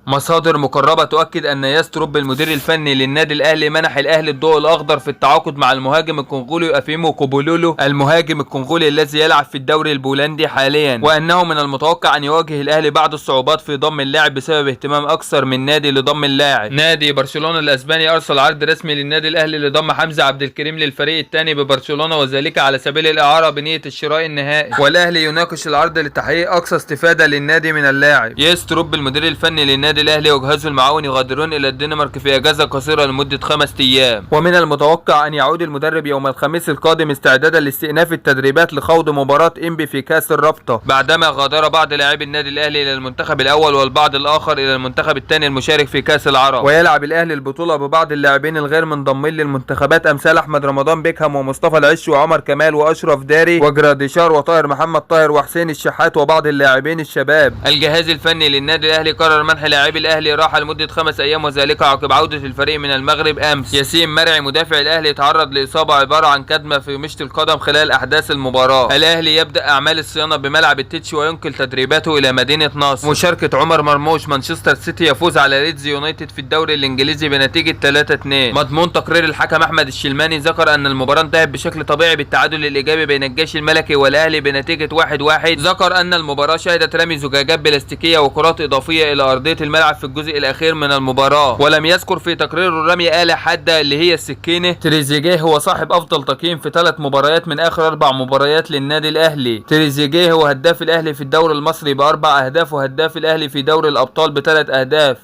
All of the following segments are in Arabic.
مصادر مقربة تؤكد أن يستروب المدير الفني للنادي الأهلي منح الأهلي الضوء الأخضر في التعاقد مع المهاجم الكونغولي أفيمو كوبولولو، المهاجم الكونغولي الذي يلعب في الدوري البولندي حاليا، وأنه من المتوقع أن يواجه الأهلي بعض الصعوبات في ضم اللاعب بسبب اهتمام أكثر من نادي لضم اللاعب. نادي برشلونة الأسباني أرسل عرض رسمي للنادي الأهلي لضم حمزة عبد الكريم للفريق الثاني ببرشلونة، وذلك على سبيل الإعارة بنية الشراء النهائي، والأهلي يناقش العرض لتحقيق أقصى استفادة للنادي من اللاعب. يستروب المدير الفني للنادي الأهلي وجهازه المعاون يغادرون إلى الدنمارك في أجازة قصيرة لمدة 5 أيام، ومن المتوقع أن يعود المدرب يوم الخميس القادم استعدادا لاستئناف التدريبات لخوض مباراة إنبي في كأس الرابطة، بعدما غادر بعض لاعبي النادي الأهلي إلى المنتخب الأول والبعض الآخر إلى المنتخب الثاني المشارك في كأس العرب. ويلعب الأهلي البطولة ببعض اللاعبين الغير منضمين للمنتخبات أمثال أحمد رمضان بيكهام ومصطفى العش وعمر كمال وأشرف داري وجراديشار وطاهر محمد طاهر وحسين الشحات وبعض اللاعبين الشباب. الجهاز الفني للنادي الأهلي قرر منح لاعبي الأهلي راحة لمدة 5 أيام، وذلك عقب عودة الفريق من المغرب أمس. ياسين مرعي مدافع الأهلي تعرض لإصابة عبارة عن كدمة في مشط القدم خلال أحداث المباراة. الأهلي يبدأ أعمال الصيانة بملعب التتش وينقل تدريباته إلى مدينة نصر. مشاركة عمر مرموش مانشستر سيتي يفوز على ليدز يونايتد في الدوري الإنجليزي بنتيجة 3-2. مضمون تقرير الحكم أحمد الشلماني ذكر أن المباراة انتهت بشكل طبيعي بالتعادل الإيجابي بين الجيش الملكي والأهلي بنتيجة 1-1. ذكر أن المباراة شهدت رمي زجاجات بلاستيكية وكرات إضافية إلى أرضية الملعب في الجزء الأخير من المباراة، ولم يذكر في تقريره رمي آلة حادة اللي هي السكينة. تريزيجيه هو صاحب أفضل تقييم في 3 مباريات من آخر 4 مباريات للنادي الأهلي. تريزيجيه هو هداف الأهلي في الدوري المصري ب4 أهداف، وهداف الأهلي في دوري الأبطال ب3 أهداف.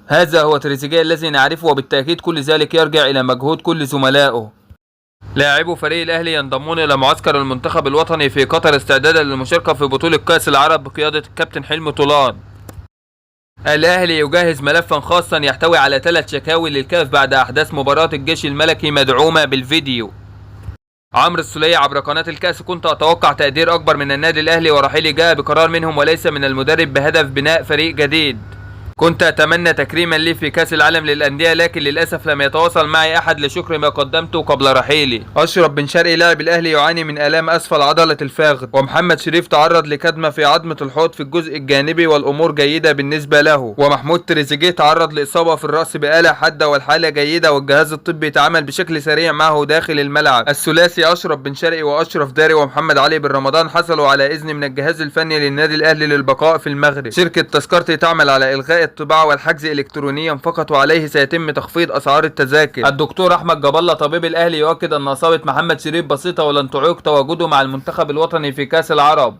هذا هو تريزيجيه الذي نعرفه، وبالتأكيد كل ذلك يرجع إلى مجهود كل زملائه. لاعبو فريق الأهلي ينضمون إلى معسكر المنتخب الوطني في قطر استعدادا للمشاركة في بطولة كأس العرب بقيادة الكابتن حلمي طولان. الأهلي يجهز ملفا خاصا يحتوي على 3 شكاوي للكاف بعد أحداث مباراة الجيش الملكي مدعومة بالفيديو. عمرو السولية عبر قناة الكأس: كنت أتوقع تقدير أكبر من النادي الأهلي، ورحيلي جاء بقرار منهم وليس من المدرب بهدف بناء فريق جديد. كنت أتمنى تكريما لي في كأس العالم للأندية، لكن للأسف لم يتواصل معي أحد لشكر ما قدمته قبل رحيلي. أشرف بن شرقي لاعب الأهلي يعاني من آلام أسفل عضلة الفخذ، ومحمد شريف تعرض لكدمة في عظمة الحوض في الجزء الجانبي والأمور جيدة بالنسبة له، ومحمود تريزيجيه تعرض لإصابة في الرأس بآلة حادة والحالة جيدة، والجهاز الطبي يتعامل بشكل سريع معه داخل الملعب. الثلاثي أشرف بن شرقي وأشرف داري ومحمد علي بن رمضان حصلوا على إذن من الجهاز الفني للنادي الأهلي للبقاء في المغرب. شركة تذكرتي تعمل على إلغاء الطباعة والحجز إلكترونيا فقط، وعليه سيتم تخفيض أسعار التذاكر. الدكتور أحمد جاب الله طبيب الأهلي يؤكد أن إصابة محمد شريف بسيطة ولن تعيق تواجده مع المنتخب الوطني في كأس العرب.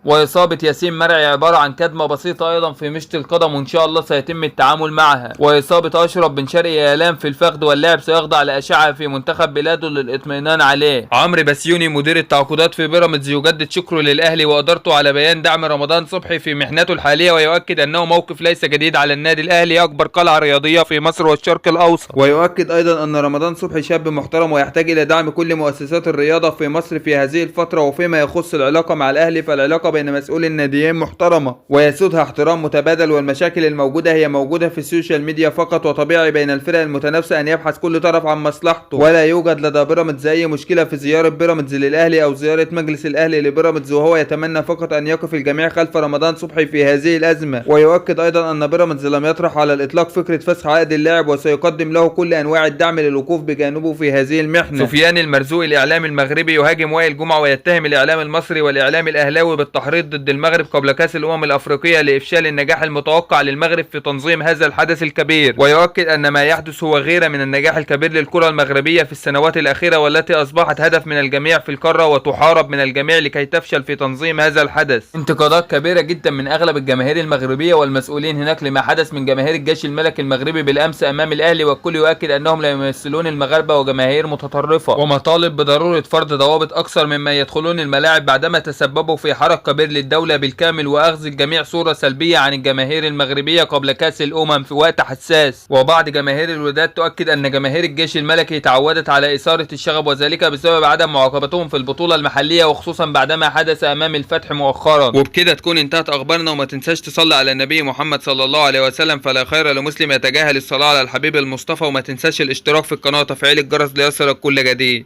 وإصابة ياسين مرعي عبارة عن كدمة بسيطة أيضا في مشط القدم، وإن شاء الله سيتم التعامل معها. وإصابة أشرف بن شرقي آلام في الفخذ، واللاعب سيخضع لأشعة في منتخب بلاده للإطمئنان عليه. عمرو بسيوني مدير التعاقدات في بيراميدز يجدد شكره للأهلي وإدارته على بيان دعم رمضان صبحي في محنته الحالية، ويؤكد أنه موقف ليس جديد على النادي الأهلي أكبر قلعة رياضية في مصر والشرق الأوسط. ويؤكد أيضا أن رمضان صبحي شاب محترم ويحتاج إلى دعم كل مؤسسات الرياضة في مصر في هذه الفترة. وفيما يخص العلاقة مع الأهلي فالعلاقة بين مسؤول الناديين محترمة ويسودها احترام متبادل، والمشاكل الموجودة هي موجودة في السوشيال ميديا فقط، وطبيعي بين الفرق المتنافسة أن يبحث كل طرف عن مصلحته، ولا يوجد لدى بيراميدز أي مشكلة في زيارة بيراميدز للأهلي أو زيارة مجلس الأهلي لبيراميدز، وهو يتمنى فقط أن يقف الجميع خلف رمضان صبحي في هذه الأزمة. ويؤكد أيضا أن بيراميدز لم يطرح على الإطلاق فكرة فسخ عقد اللاعب، وسيقدم له كل أنواع الدعم للوقوف بجانبه في هذه المحنة. سفيان المرزوقي الإعلامي المغربي يهاجم وائل جمعة ويتهم الإعلام المصري والإعلام الأهلاوي بالتحريض ضد المغرب قبل كأس الأمم الأفريقية لإفشال النجاح المتوقع للمغرب في تنظيم هذا الحدث الكبير. ويؤكد أن ما يحدث هو غيرة من النجاح الكبير للكرة المغربية في السنوات الأخيرة، والتي أصبحت هدف من الجميع في القارة وتحارب من الجميع لكي تفشل في تنظيم هذا الحدث. انتقادات كبيرة جدا من أغلب الجماهير المغربية والمسؤولين هناك لما حدث من جماهير الجيش الملكي المغربي بالأمس أمام الأهلي، والكل يؤكد أنهم لا يمثلون المغاربة وجماهير متطرفة، ومطالب بضرورة فرض ضوابط أكثر مما يدخلون الملاعب بعدما تسببوا في حرق كبير للدولة بالكامل، وأخذ الجميع صورة سلبية عن الجماهير المغربية قبل كأس الأمم في وقت حساس. وبعض جماهير الوداد تؤكد أن جماهير الجيش الملكي تعودت على إثارة الشغب، وذلك بسبب عدم معاقبتهم في البطولة المحلية، وخصوصا بعدما حدث أمام الفتح مؤخرا. وبكده تكون انتهت أخبارنا، وما تنساش تصلي على النبي محمد صلى الله عليه وسلم، فلا خير لمسلم يتجاهل الصلاة على الحبيب المصطفى، وما تنساش الاشتراك في القناة وتفعيل الجرس ليصلك كل جديد.